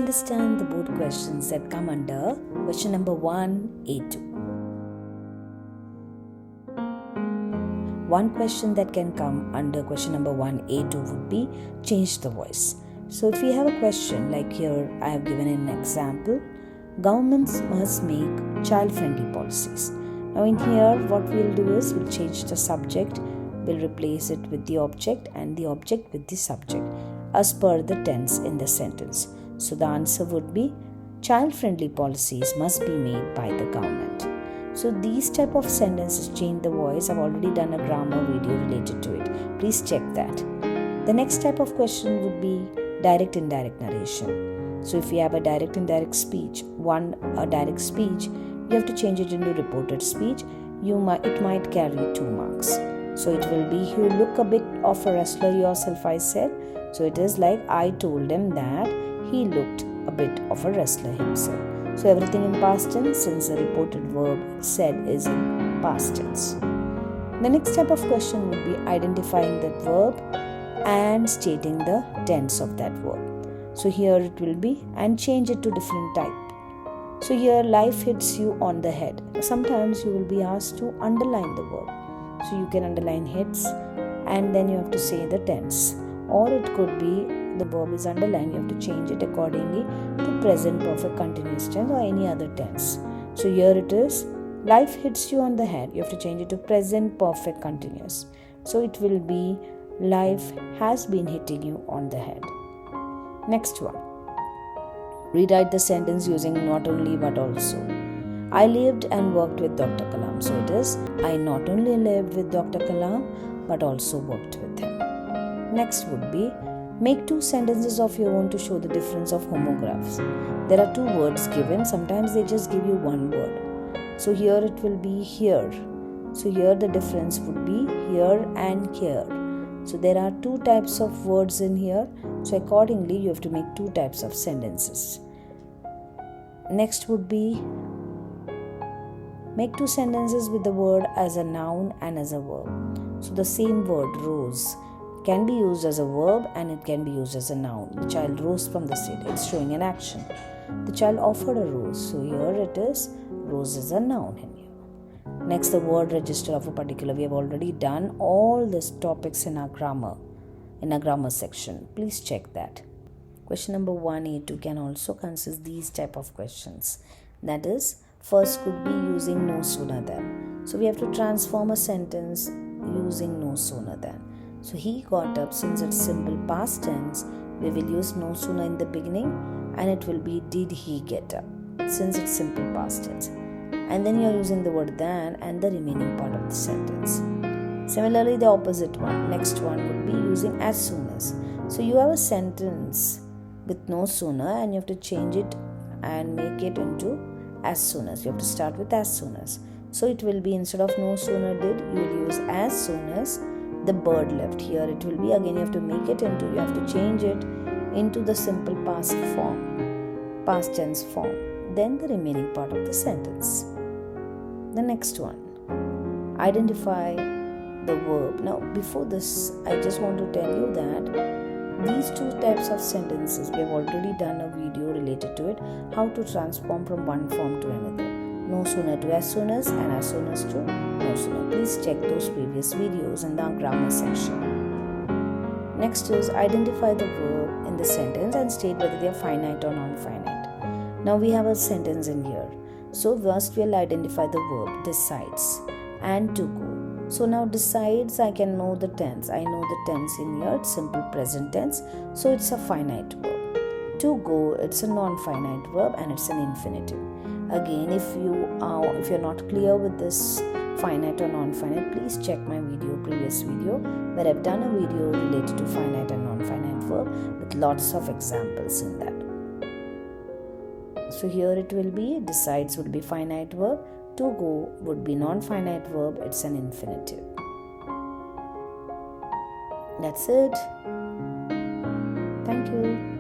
Understand the board questions that come under question number 1A2. One question that can come under question number 1A2 would be change the voice. So if we have a question like here, I have given an example. Governments must make child-friendly policies. Now in here, what we'll do is we'll change the subject, we'll replace it with the object and the object with the subject as per the tense in the sentence. So the answer would be child-friendly policies must be made by the government. So these type of sentences change the voice. I've already done a grammar video related to it. Please check that. The next type of question would be direct indirect narration. So if you have a direct indirect speech, a direct speech, you have to change it into reported speech. It might carry 2 marks. So it will be, you look a bit of a wrestler yourself, I said. So it is like I told him that he looked a bit of a wrestler himself. So everything in past tense since the reported verb said is in past tense. The next type of question would be identifying that verb and stating the tense of that verb. So here it will be and change it to different type. So here life hits you on the head. Sometimes you will be asked to underline the verb. So you can underline hits and then you have to say the tense. Or it could be the verb is underlined, you have to change it accordingly to present perfect continuous tense or any other tense. So here it is, life hits you on the head, you have to change it to present perfect continuous. So it will be, life has been hitting you on the head. Next one, rewrite the sentence using not only but also. I lived and worked with Dr. Kalam. So it is, I not only lived with Dr. Kalam but also worked with him. Next would be, make 2 sentences of your own to show the difference of homographs. There are 2 words given. Sometimes they just give you 1 word. So here it will be here. So here the difference would be here and here. So there are 2 types of words in here. So accordingly you have to make 2 types of sentences. Next would be, make 2 sentences with the word as a noun and as a verb. So the same word, rose, can be used as a verb and it can be used as a noun. The child rose from the seat. It's showing an action. The child offered a rose. So here it is, rose is a noun in here. Next, the word register of a particular. We have already done all these topics in our grammar section. Please check that. Question number 1A2 can also consist these type of questions. That is, first could be using no sooner than. So we have to transform a sentence using no sooner than. So he got up, since it's simple past tense, we will use no sooner in the beginning and it will be did he get up, since it's simple past tense. And then you are using the word than and the remaining part of the sentence. Similarly, the opposite one, next one would be using as soon as. So you have a sentence with no sooner and you have to change it and make it into as soon as. You have to start with as soon as. So it will be, instead of no sooner did, you will use as soon as the bird left. Here it will be, again you have to make it into, you have to change it into the simple past tense form. Then the remaining part of the sentence. The next one, identify the verb. Now before this, I just want to tell you that these 2 types of sentences, we have already done a video related to it, how to transform from one form to another. No sooner to as soon as and as soon as to no sooner. Please check those previous videos in the grammar section. Next is identify the verb in the sentence and state whether they are finite or non-finite. Now we have a sentence in here. So first we'll identify the verb decides and to go. So now decides, I can know the tense. I know the tense in here, it's simple present tense. So it's a finite verb. To go, it's a non-finite verb and it's an infinitive. Again, if you're not clear with this finite or non-finite, please check my previous video where I've done a video related to finite and non-finite verb with lots of examples in that. So here it will be, decides would be finite verb, to go would be non-finite verb, it's an infinitive. That's it. Thank you.